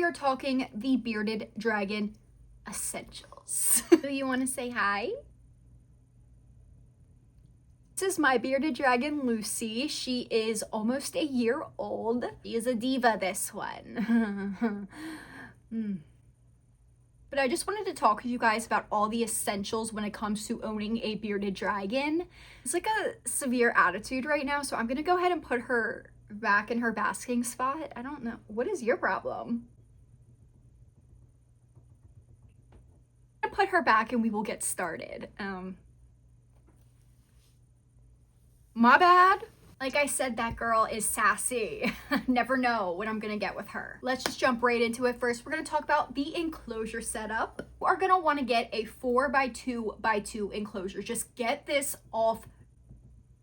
are talking the bearded dragon essentials. Do you want to say hi? This is my bearded dragon, Lucy. She is almost a year old. She is a diva, this one. But I just wanted to talk with you guys about all the essentials when it comes to owning a bearded dragon. It's like a severe attitude right now, so I'm gonna go ahead and put her back in her basking spot. I don't know. What is your problem? I'm gonna put her back and we will get started. My bad. Like I said, that girl is sassy. Never know what I'm gonna get with her. Let's just jump right into it. First, we're gonna talk about the enclosure setup. We're gonna wanna get a 4x2x2 enclosure. Just get this off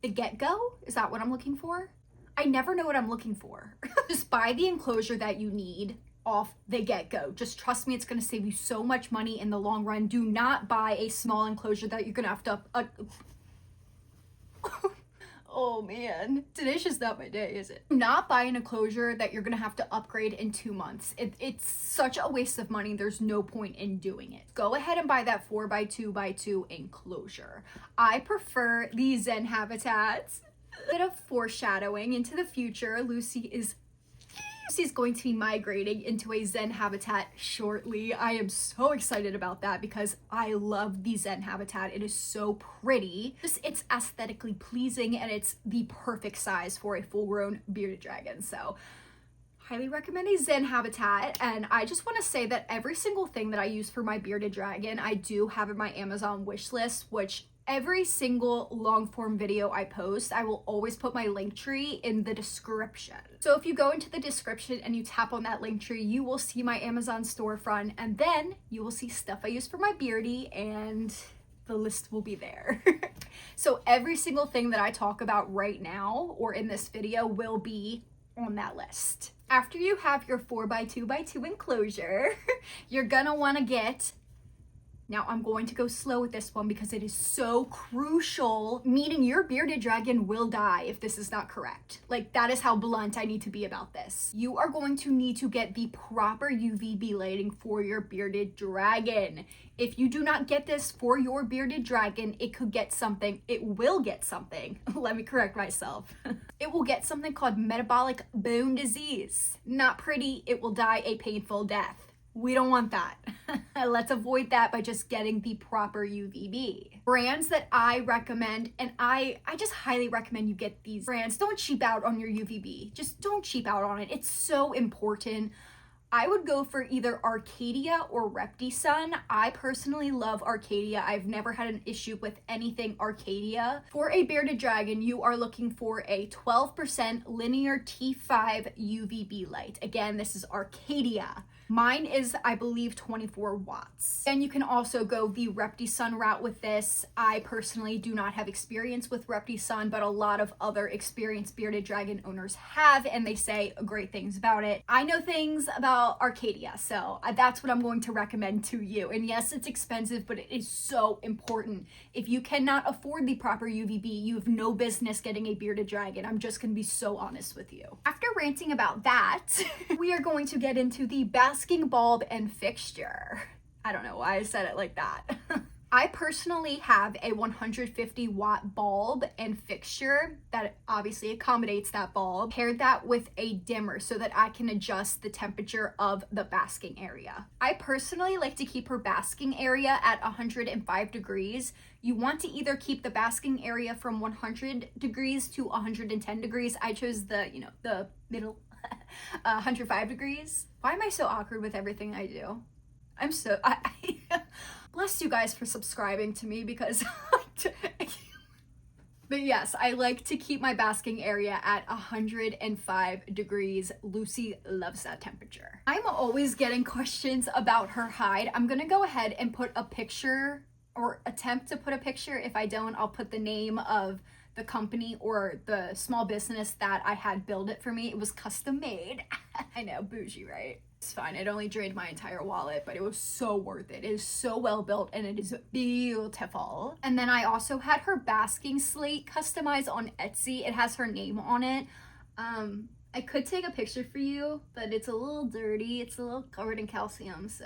the get-go. Is that what I'm looking for? I never know what I'm looking for. Just buy the enclosure that you need off the get-go. Just trust me, it's gonna save you so much money in the long run. Do not buy a small enclosure that you're gonna have to oh man, today's just not my day, is it? Not buy an enclosure that you're gonna have to upgrade in 2 months. It's such a waste of money. There's no point in doing it. Go ahead and buy that 4x2x2 enclosure. I prefer the Zen habitats. A bit of foreshadowing into the future. Lucy's going to be migrating into a Zen habitat shortly. I am so excited about that because I love the Zen habitat. It is so pretty. It's aesthetically pleasing and it's the perfect size for a full-grown bearded dragon. So highly recommend a Zen habitat. And I just want to say that every single thing that I use for my bearded dragon, I do have in my Amazon wish list, which every single long form video I post, I will always put my link tree in the description. So if you go into the description and you tap on that link tree, you will see my Amazon storefront and then you will see stuff I use for my beardy and the list will be there. So every single thing that I talk about right now or in this video will be on that list. After you have your 4x2x2 enclosure, you're gonna wanna get, now I'm going to go slow with this one because it is so crucial, meaning your bearded dragon will die if this is not correct. Like, that is how blunt I need to be about this. You are going to need to get the proper UVB lighting for your bearded dragon. If you do not get this for your bearded dragon, it could get something, it will get something. Let me correct myself. It will get something called metabolic bone disease. Not pretty, it will die a painful death. We don't want that. Let's avoid that by just getting the proper UVB. Brands that I recommend, and I just highly recommend you get these brands. Don't cheap out on your UVB. Just don't cheap out on it. It's so important. I would go for either Arcadia or ReptiSun. I personally love Arcadia. I've never had an issue with anything Arcadia. For a bearded dragon, you are looking for a 12% linear T5 UVB light. Again, this is Arcadia. Mine is, I believe, 24 watts. And you can also go the ReptiSun route with this. I personally do not have experience with ReptiSun, but a lot of other experienced bearded dragon owners have, and they say great things about it. I know things about Arcadia, so that's what I'm going to recommend to you. And yes, it's expensive, but it is so important. If you cannot afford the proper UVB, you have no business getting a bearded dragon. I'm just gonna be so honest with you. After ranting about that, we are going to get into the basking bulb and fixture. I don't know why I said it like that. I personally have a 150 watt bulb and fixture that obviously accommodates that bulb. Paired that with a dimmer so that I can adjust the temperature of the basking area. I personally like to keep her basking area at 105 degrees. You want to either keep the basking area from 100 degrees to 110 degrees. I chose the middle, 105 degrees. Why am I so awkward with everything I do? I'm so, bless you guys for subscribing to me because, but yes, I like to keep my basking area at 105 degrees. Lucy loves that temperature. I'm always getting questions about her hide. I'm gonna go ahead and put a picture or attempt to put a picture. If I don't, I'll put the name of the company or the small business that I had build it for me. It was custom made. I know, bougie, right? It's fine. It only drained my entire wallet, but it was so worth it. It is so well built and it is beautiful. And then I also had her basking slate customized on Etsy. It has her name on it. I could take a picture for you, but it's a little dirty. It's a little covered in calcium, so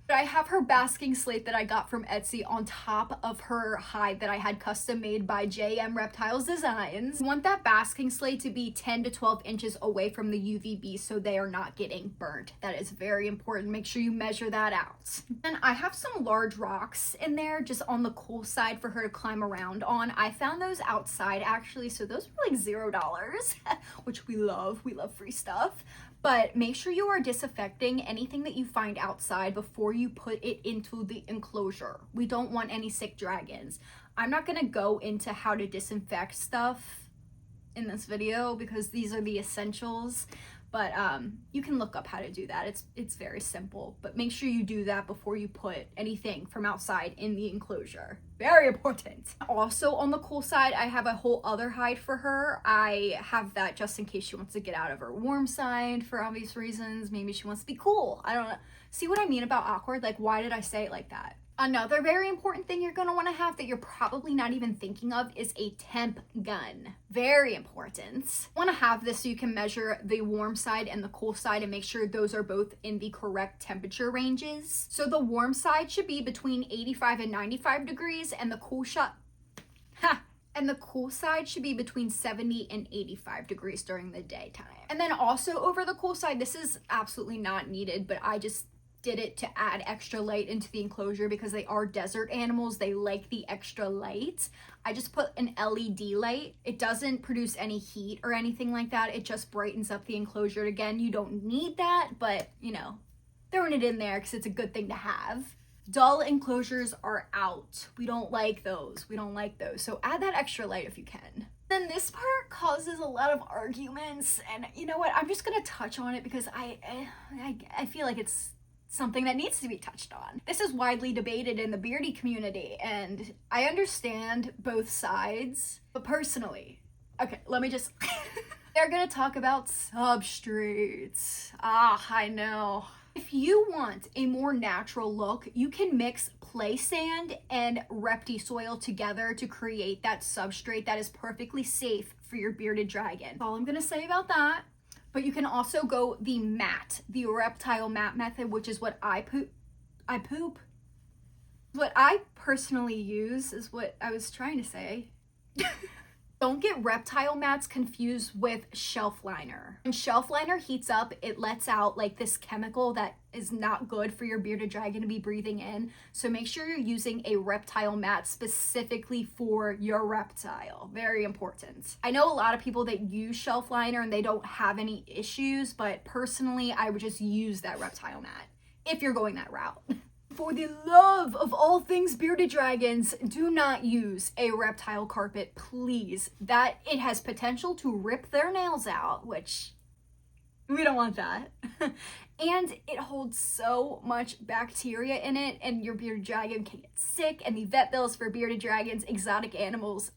But I have her basking slate that I got from Etsy on top of her hide that I had custom made by JM Reptiles Designs. You want that basking slate to be 10 to 12 inches away from the UVB so they are not getting burnt. That is very important. Make sure you measure that out. And I have some large rocks in there just on the cool side for her to climb around on. I found those outside actually, so those were like $0, which we love. We love free stuff. But make sure you are disinfecting anything that you find outside before you put it into the enclosure. We don't want any sick dragons. I'm not gonna go into how to disinfect stuff in this video because these are the essentials, but you can look up how to do that. It's very simple, but make sure you do that before you put anything from outside in the enclosure. Very important. Also on the cool side, I have a whole other hide for her. I have that just in case she wants to get out of her warm side for obvious reasons. Maybe she wants to be cool. I don't know. See what I mean about awkward? Like, why did I say it like that? Another very important thing you're going to want to have that you're probably not even thinking of is a temp gun. Very important. Want to have this so you can measure the warm side and the cool side and make sure those are both in the correct temperature ranges. So the warm side should be between 85 and 95 degrees and the cool and the cool side should be between 70 and 85 degrees during the daytime. And then also over the cool side, this is absolutely not needed, but I just did it to add extra light into the enclosure because they are desert animals. They like the extra light. I just put an LED light. It doesn't produce any heat or anything like that. It just brightens up the enclosure. Again, you don't need that, but you know, throwing it in there because it's a good thing to have. Dull enclosures are out. We don't like those. We don't like those. So add that extra light if you can. Then this part causes a lot of arguments, and you know what? I'm just gonna touch on it because I feel like it's something that needs to be touched on. This is widely debated in the beardy community, and I understand both sides, but personally, okay, let me just, they're gonna talk about substrates. I know. If you want a more natural look, you can mix play sand and repti soil together to create that substrate that is perfectly safe for your bearded dragon. That's all I'm gonna say about that. But you can also go the matte, the reptile matte method, which is what I poop. What I personally use is what I was trying to say. Don't get reptile mats confused with shelf liner. When shelf liner heats up, it lets out like this chemical that is not good for your bearded dragon to be breathing in. So make sure you're using a reptile mat specifically for your reptile. Very important. I know a lot of people that use shelf liner and they don't have any issues, but personally, I would just use that reptile mat if you're going that route. For the love of all things bearded dragons, do not use a reptile carpet, please. That it has potential to rip their nails out, which we don't want that. And it holds so much bacteria in it, and your bearded dragon can get sick, and the vet bills for bearded dragons, exotic animals,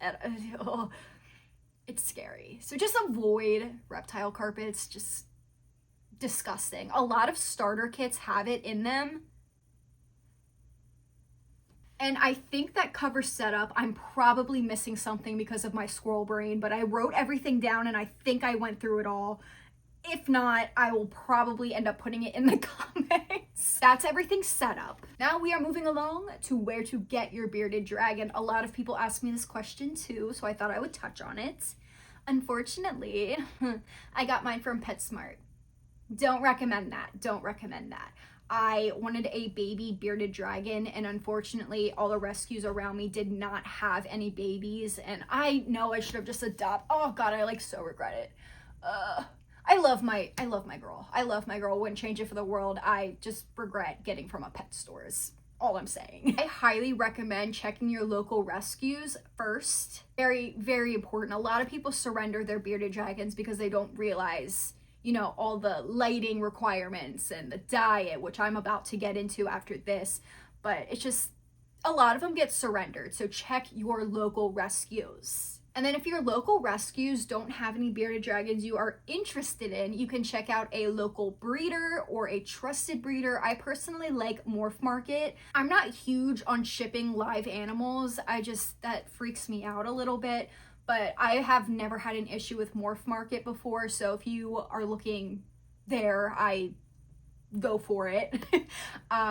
it's scary. So just avoid reptile carpets, just disgusting. A lot of starter kits have it in them. And I think that cover setup, I'm probably missing something because of my squirrel brain, but I wrote everything down and I think I went through it all. If not, I will probably end up putting it in the comments. That's everything set up. Now we are moving along to where to get your bearded dragon. A lot of people ask me this question too, so I thought I would touch on it. Unfortunately, I got mine from PetSmart. Don't recommend that. Don't recommend that. I wanted a baby bearded dragon, and unfortunately all the rescues around me did not have any babies, and I know I should have just adopted. Oh god, I like so regret it. I love my girl. I love my girl. Wouldn't change it for the world. I just regret getting from a pet stores. All I'm saying. I highly recommend checking your local rescues first. Very, very important. A lot of people surrender their bearded dragons because they don't realize, you know, all the lighting requirements and the diet, which I'm about to get into after this, but it's just, a lot of them get surrendered. So check your local rescues. And then if your local rescues don't have any bearded dragons you are interested in, you can check out a local breeder or a trusted breeder. I personally like Morph Market. I'm not huge on shipping live animals. That freaks me out a little bit. but I have never had an issue with Morph Market before, so if you are looking there, I go for it.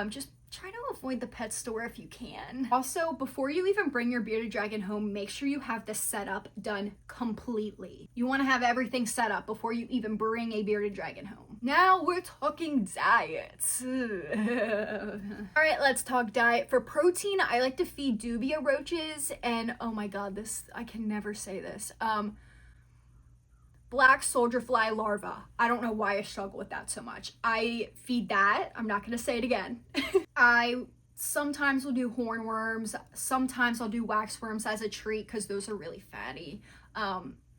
Just try to avoid the pet store if you can. Also, before you even bring your bearded dragon home, make sure you have the setup done completely. You want to have everything set up before you even bring a bearded dragon home. Now we're talking diets. All right, let's talk diet. For protein, I like to feed dubia roaches and, oh my god, I can never say this. Black soldier fly larva. I don't know why I struggle with that so much. I feed that. I'm not gonna say it again. I sometimes will do hornworms. Sometimes I'll do waxworms as a treat because those are really fatty.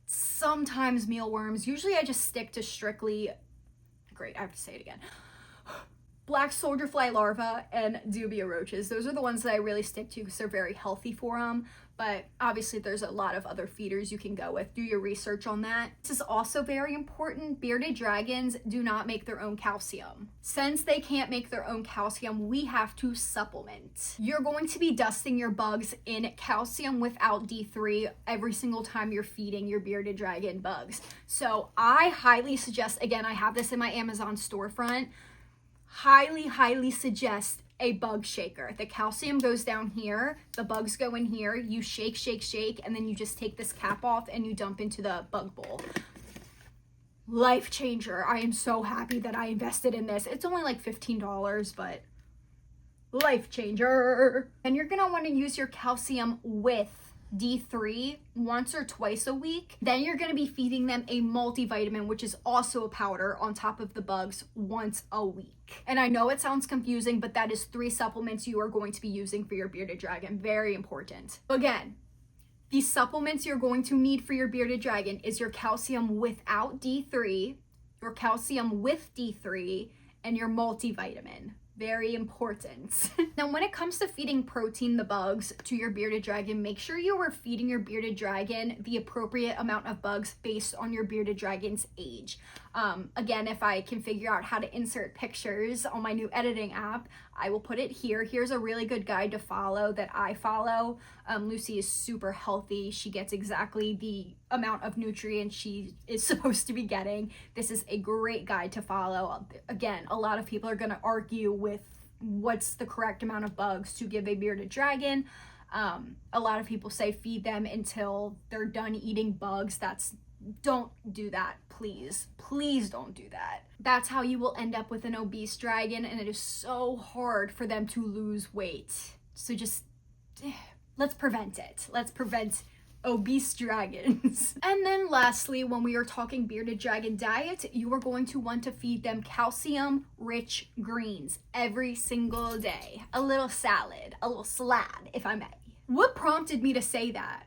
Sometimes mealworms. Usually I just stick to strictly, great, I have to say it again. Black soldier fly larva and dubia roaches. Those are the ones that I really stick to because they're very healthy for them. But obviously there's a lot of other feeders you can go with. Do your research on that. This is also very important. Bearded dragons do not make their own calcium. Since they can't make their own calcium, we have to supplement. You're going to be dusting your bugs in calcium without D3 every single time you're feeding your bearded dragon bugs. So I highly suggest, again, I have this in my Amazon storefront, highly suggest a bug shaker. The calcium goes down here, the bugs go in here, you shake, and then you just take this cap off and you dump into the bug bowl. Life changer. I am so happy that I invested in this. It's only like $15, but life changer. And you're gonna want to use your calcium with D3 once or twice a week. Then you're going to be feeding them a multivitamin, which is also a powder on top of the bugs once a week. And I know it sounds confusing, but that is 3 supplements you are going to be using for your bearded dragon. Very important. Again, the supplements you're going to need for your bearded dragon is your calcium without D3, your calcium with D3, and your multivitamin. Very important. Now, when it comes to feeding protein, the bugs, to your bearded dragon, make sure you are feeding your bearded dragon the appropriate amount of bugs based on your bearded dragon's age. Again, if I can figure out how to insert pictures on my new editing app, I will put it here. Here's a really good guide to follow that I follow. Lucy is super healthy. She gets exactly the amount of nutrients she is supposed to be getting. This is a great guide to follow. Again, a lot of people are going to argue with what's the correct amount of bugs to give a bearded dragon. A lot of people say feed them until they're done eating bugs. Don't do that, please. Please don't do that. That's how you will end up with an obese dragon, and it is so hard for them to lose weight. So just, let's prevent it. Let's prevent obese dragons. And then lastly, when we are talking bearded dragon diet, you are going to want to feed them calcium-rich greens every single day. A little salad, if I may. What prompted me to say that?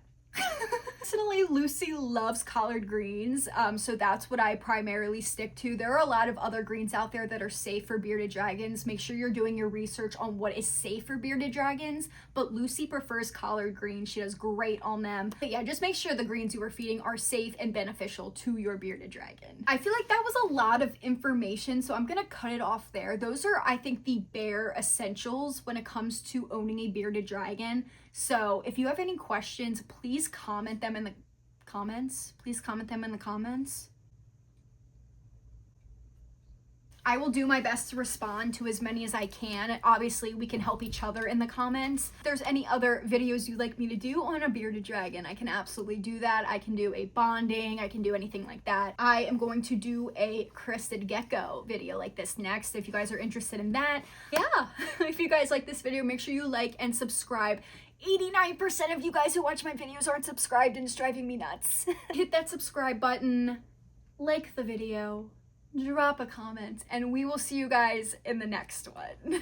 Personally, Lucy loves collard greens, so that's what I primarily stick to. There are a lot of other greens out there that are safe for bearded dragons. Make sure you're doing your research on what is safe for bearded dragons, but Lucy prefers collard greens. She does great on them. But yeah, just make sure the greens you are feeding are safe and beneficial to your bearded dragon. I feel like that was a lot of information, so I'm gonna cut it off there. Those are, I think, the bare essentials when it comes to owning a bearded dragon. So if you have any questions, please comment them in the comments. I will do my best to respond to as many as I can. Obviously, we can help each other in the comments. If there's any other videos you'd like me to do on a bearded dragon, I can absolutely do that. I can do a bonding, I can do anything like that. I am going to do a crested gecko video like this next, if you guys are interested in that. Yeah, if you guys like this video, make sure you like and subscribe. 89% of you guys who watch my videos aren't subscribed, and it's driving me nuts. Hit that subscribe button, like the video, drop a comment, and we will see you guys in the next one.